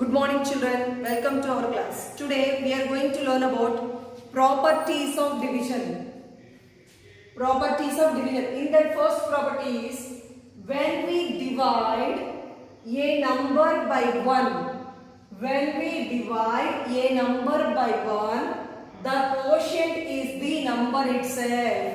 Good morning children, welcome to our class. Today we are going to learn about properties of division. Properties of division. In that first property is when we divide a number by 1. When we divide a number by 1, the quotient is the number itself.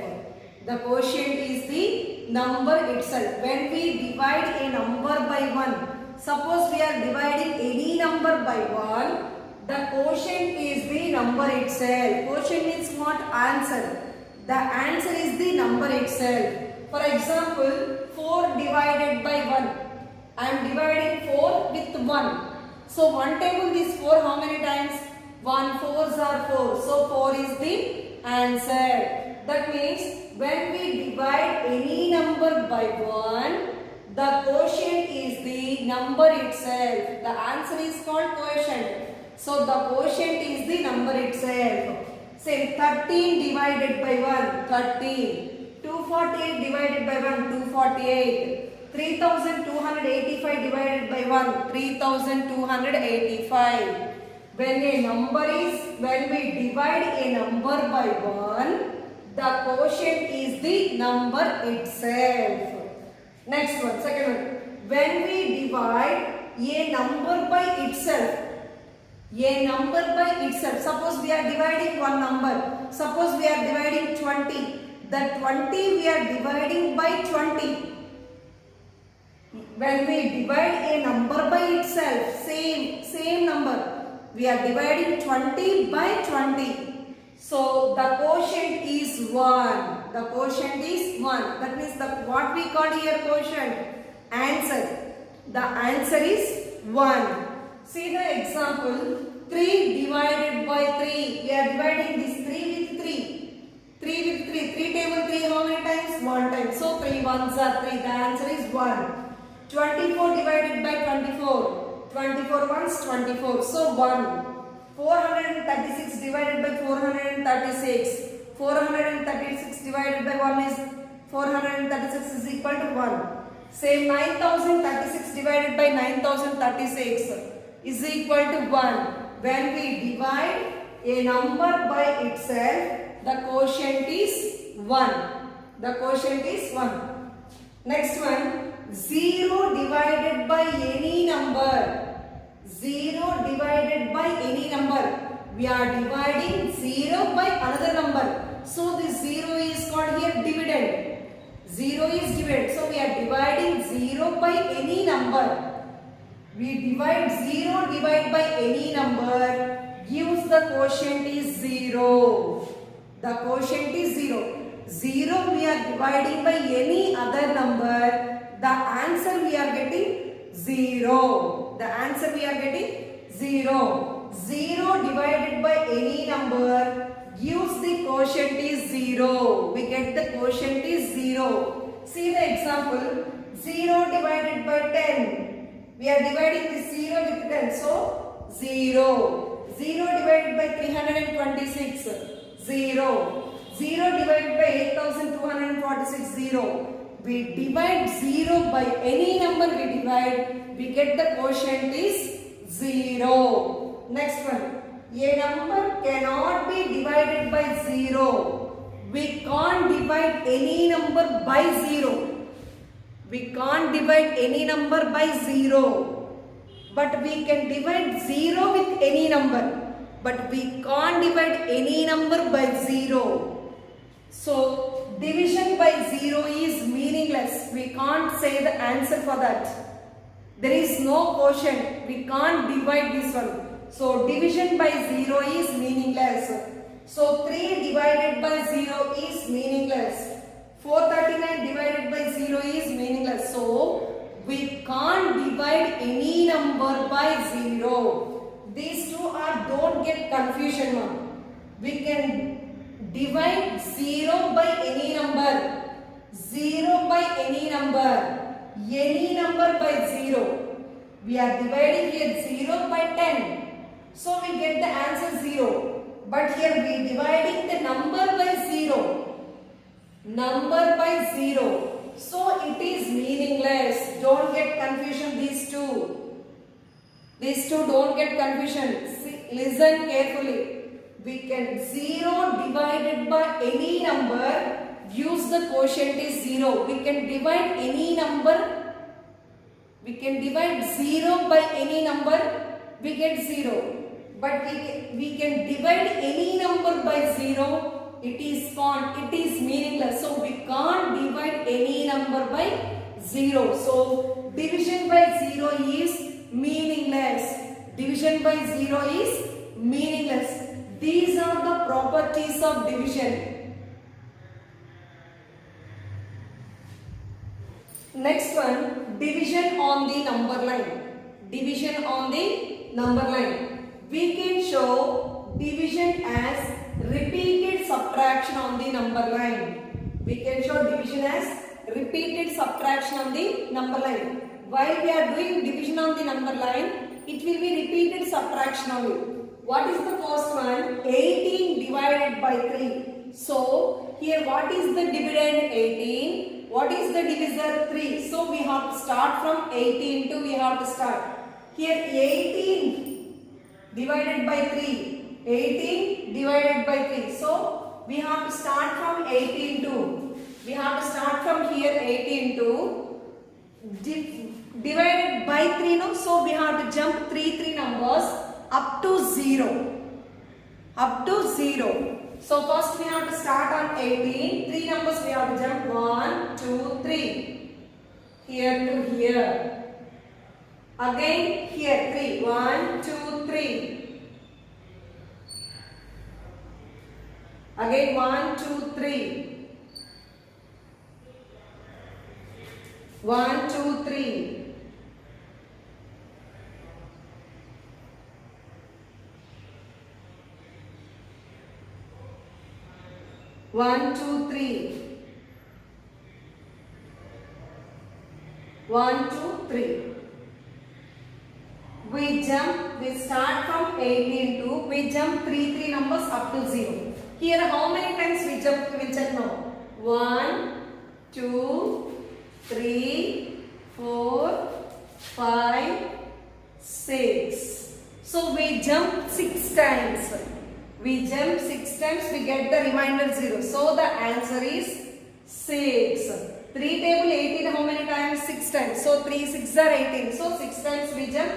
The quotient is the number itself. When we divide a number by 1, suppose we are dividing any number by 1, the quotient is the number itself. Quotient means not answer. The answer is the number itself. For example, 4 divided by 1. I am dividing 4 with 1. So 1 table is 4 how many times? 1 4s are 4. So 4 is the answer. That means when we divide any number by 1, the quotient is the number itself. The answer is called quotient. So the quotient is the number itself. Say 13 divided by 1, 13. 248 divided by 1, 248. 3285 divided by 1, 3285. When we divide a number by 1, the quotient is the number itself. Next one, second one. When we divide a number by itself, suppose we are dividing one number, suppose we are dividing 20, the 20 we are dividing by 20. When we divide a number by itself, same number, we are dividing 20 by 20. So the quotient is 1. The quotient is 1. That means what we call here quotient? Answer. The answer is 1. See the example. 3 divided by 3. We are dividing this 3 with 3. 3 with 3. 3 table 3 how many times? 1 time. So 3 ones are 3. The answer is 1. 24 divided by 24. 24 ones 24. So 1. 436 divided by 436. 436 divided by 1 is 436 is equal to 1. Same 9036 divided by 9036 is equal to 1. When we divide a number by itself, the quotient is 1. The quotient is 1. Next one, 0 divided by any number. 0 divided by any number. We are dividing 0 by another number. So this 0 is called here dividend. 0 is dividend. So we are dividing 0 by any number. We divide 0 divided by any number gives the quotient is 0. The quotient is 0. 0 we are dividing by any other number. The answer we are getting 0. The answer we are getting 0. 0 divided by any number gives the quotient is 0. We get the quotient is 0. See the example. 0 divided by 10. We are dividing this 0 with 10. So 0. 0 divided by 326. 0. 0 divided by 8246. 0. We divide 0 by any number we divide, we get the quotient is 0. Next one. A number cannot be divided by 0. We can't divide any number by 0. We can't divide any number by 0. But we can divide 0 with any number. But we can't divide any number by 0. So, division by 0 is meaningless. We can't say the answer for that. There is no quotient. We can't divide this one. So, division by 0 is meaningless. So, 3 divided by 0 is meaningless. 439 divided by 0 is meaningless. So, we can't divide any number by 0. These two are, don't get confusion now. We can divide 0 by any number. 0 by any number. Any number by 0. We are dividing here 0 by 10. So we get the answer 0. But here we are dividing the number by 0. Number by 0. So it is meaningless. Don't get confusion these two. These two don't get confusion. See, listen carefully. We can 0 divided by any number, use the quotient is 0. We can divide any number, we can divide 0 by any number, we get 0. But we can divide any number by 0, it is gone, it is meaningless. So we can't divide any number by 0. So division by 0 is meaningless. Division by 0 is meaningless. These are the properties of division. Next one, division on the number line. Division on the number line. We can show division as repeated subtraction on the number line. We can show division as repeated subtraction on the number line. While we are doing division on the number line, it will be repeated subtraction only. What is the first one? 18 divided by 3. So, here what is the dividend? 18. What is the divisor? 3. So, we have to start from 18 to we have to start. Here 18 divided by 3. 18 divided by 3. So, we have to start from 18 to. We have to start from here 18 to divided by 3. No? So, we have to jump 3 numbers up to 0. Up to 0. So first we have to start on 18. 3 numbers we have to jump 1, 2, 3. Here to here. Again here 3. 1, 2, 3. Again 1, 2, 3. 1, 2, 3. 1, 2, 3. 1, 2, 3. We start from 18 to, we jump 3 numbers up to 0. Here how many times we jump, we will check now. 1, 2, 3, 4, 5, 6. So we jump 6 times. We jump 6 times, we get the remainder 0. So the answer is 6. 3 table 18 how many times? 6 times. So 3 6 are 18. So 6 times we jump,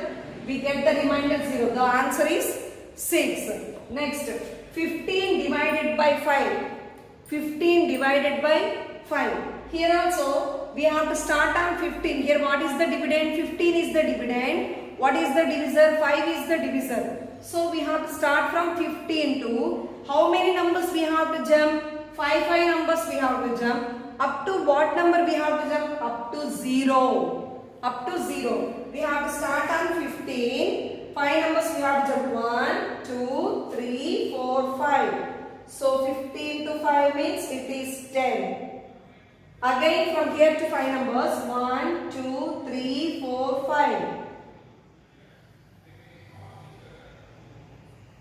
we get the remainder 0. The answer is 6. Next, 15 divided by 5. 15 divided by 5. Here also we have to start on 15. Here what is the dividend? 15 is the dividend. What is the divisor? 5 is the divisor. So we have to start from 15 to, how many numbers we have to jump? 5 numbers we have to jump. Up to what number we have to jump? Up to 0. Up to 0. We have to start on 15. 5 numbers we have to jump. 1, 2, 3, 4, 5. So 15 to 5 means it is 10. Again from here to 5 numbers. 1, 2, 3, 4, 5.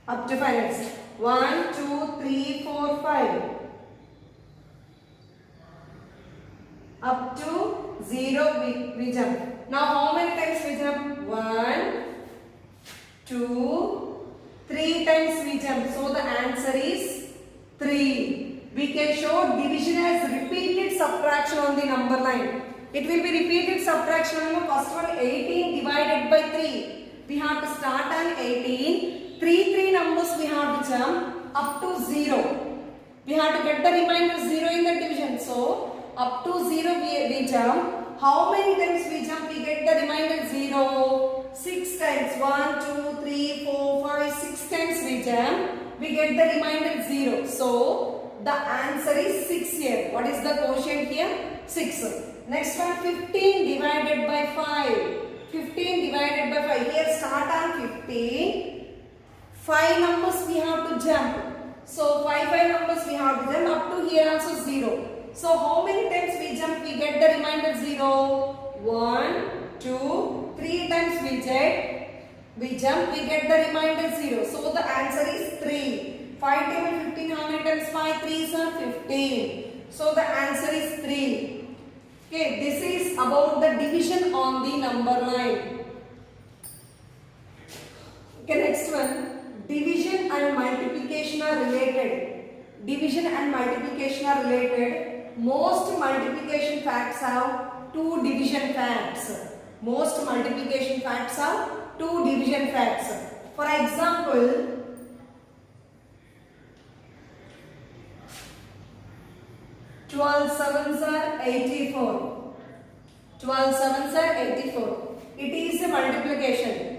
Up to 5 next. 1, 2, 3, 4, 5. Up to 0 we jump. Now how many times we jump? 1, 2, 3 times we jump. So the answer is 3. We can show division as repeated subtraction on the number line. It will be repeated subtraction on the first one. 18 divided by 3. We have to start on 18. 3 numbers we have to jump up to 0. We have to get the remainder 0 in the division. So up to 0 we jump. How many times we jump? We get the remainder 0. 6 times. 1, 2, 3, 4, 5, 6 times we jump. We get the remainder 0. So the answer is 6 here. What is the quotient here? 6. Next one, 15 divided by 5. 15 divided by 5. Here start on 15. 5 numbers we have to jump. So 5 numbers we have to jump up to here also 0. So how many times we jump? We get the remainder 0. 1, 2, 3 times we jump, we get the remainder 0. So the answer is 3. 5 table 15, how many times? 5 3s are 15. So the answer is 3. Okay, this is about the division on the number line. next one, division and multiplication are related. Division and multiplication are related. Most multiplication facts have two division facts. Most multiplication facts have two division facts. For example, 12 sevens are 84. 12 sevens are 84. It is a multiplication.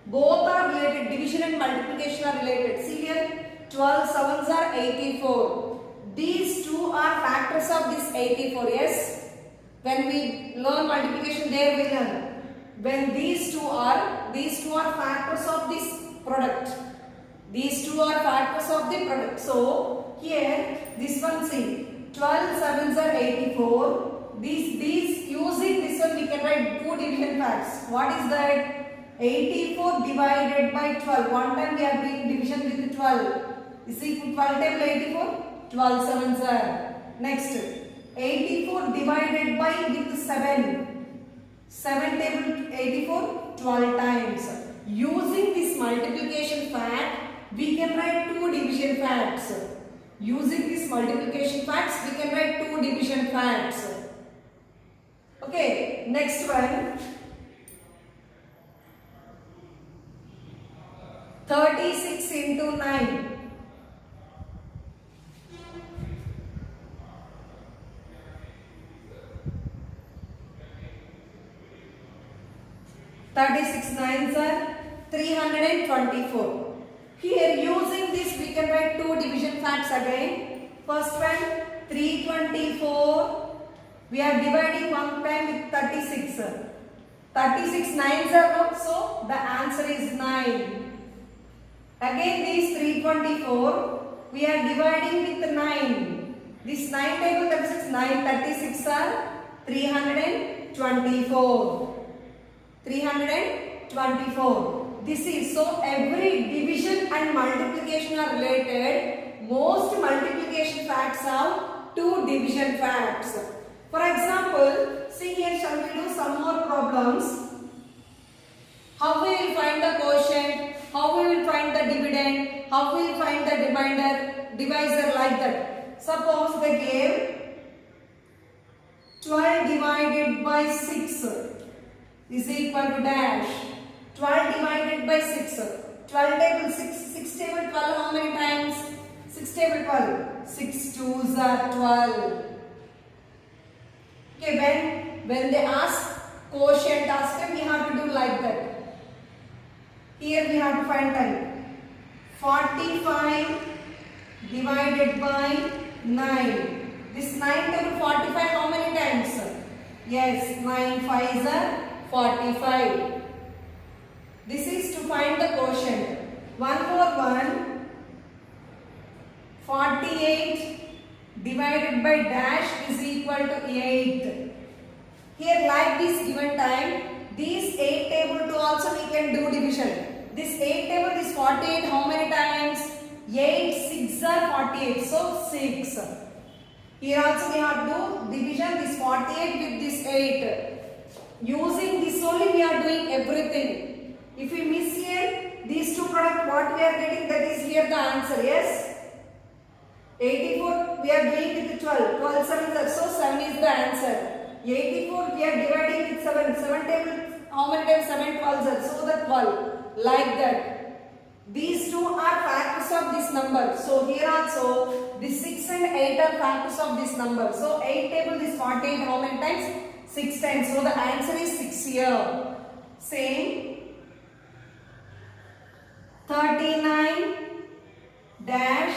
Both are related. Division and multiplication are related. See here, 12 sevens are 84. These two are factors of this 84. Yes. When we learn multiplication, there we learn. When these two are factors of this product. These two are factors of the product. So here, this one see. 12 sevens are 84. These using this one we can write two division facts. What is that? 84 divided by 12. One time we are doing division with 12. Is equal 12 table 84? 12 sevens are. Next, 84 divided by with 7. 7 table 84, 12 times. Using this multiplication fact, we can write two division facts. Using this multiplication facts, we can write two division facts. Okay, next one. 36 into 9. Thirty-six nines are 324. Here using this we can write two division facts again. First one 324. We are dividing one time with 36. 36 nines are not, so the answer is 9. Again these 324 we are dividing with 9. This 9 table 36, 9 36 are 324. 324. This is so every division and multiplication are related. Most multiplication facts have two division facts. For example, see here, shall we do some more problems? How we will find the quotient? How we will find the dividend? How we will find the divisor like that? Suppose they gave 12 divided by 6 is equal to dash. 12 divided by 6. 12 table 6. 6 table 12 how many times? 6 table 12. 6 twos are 12. Okay, when they ask quotient we have to do like that. Here we have to find time. 45 divided by 9. This 9 table 45 how many times? Yes, 9 5s are 45. This is to find the quotient. 1 more one. 48 divided by dash is equal to 8. Here like this given time, this 8 table to also we can do division. This 8 table is 48 how many times? 8 6 are 48, so 6. Here also we have to do division this 48 with this 8. Using this only we are doing everything. If we miss here these two products, what we are getting, that is here the answer. Yes. 84 we are doing with 12. 12 7 are, so 7 is the answer. 84 we are dividing with 7. 7 table how many times? 7 12s are, so the 12. Like that. These two are factors of this number. So here also this 6 and 8 are factors of this number. So 8 table is 48 how many times? 6 times. So the answer is 6 here. Same. 39 dash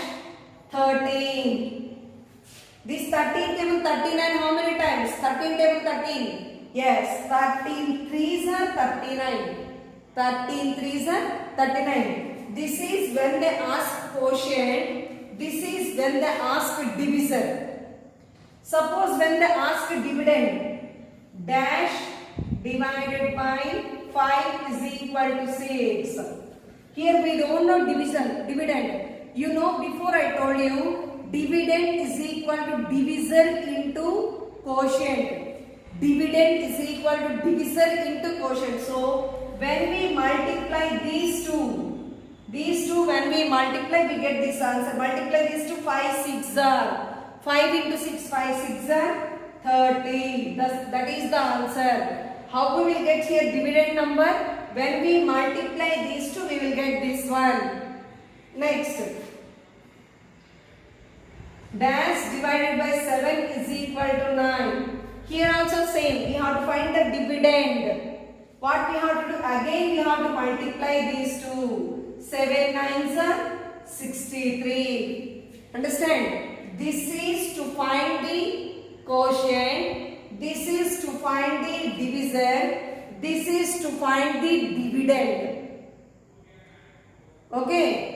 13. This 13 table 39 how many times? 13 table 13. Yes, 13 3s are 39. 13 3s are 39. This is when they ask quotient. This is when they ask divisor. Suppose when they ask dividend, dash divided by 5 is equal to 6. Here we don't know dividend. You know, before I told you, dividend is equal to divisor into quotient. Dividend is equal to divisor into quotient. So when we multiply these two, These two, when we multiply, we get this answer. Multiply these two, 5 6 are 5 into 6, 5 6 are 30. That is the answer. How we will get here dividend number? When we multiply these two, we will get this one. Next, dash divided by 7 is equal to 9. Here also same. We have to find the dividend. What we have to do? Again we have to multiply these two. 7 9s are 63. Understand? This is to find the quotient. This is to find the divisor. This is to find the dividend. Okay.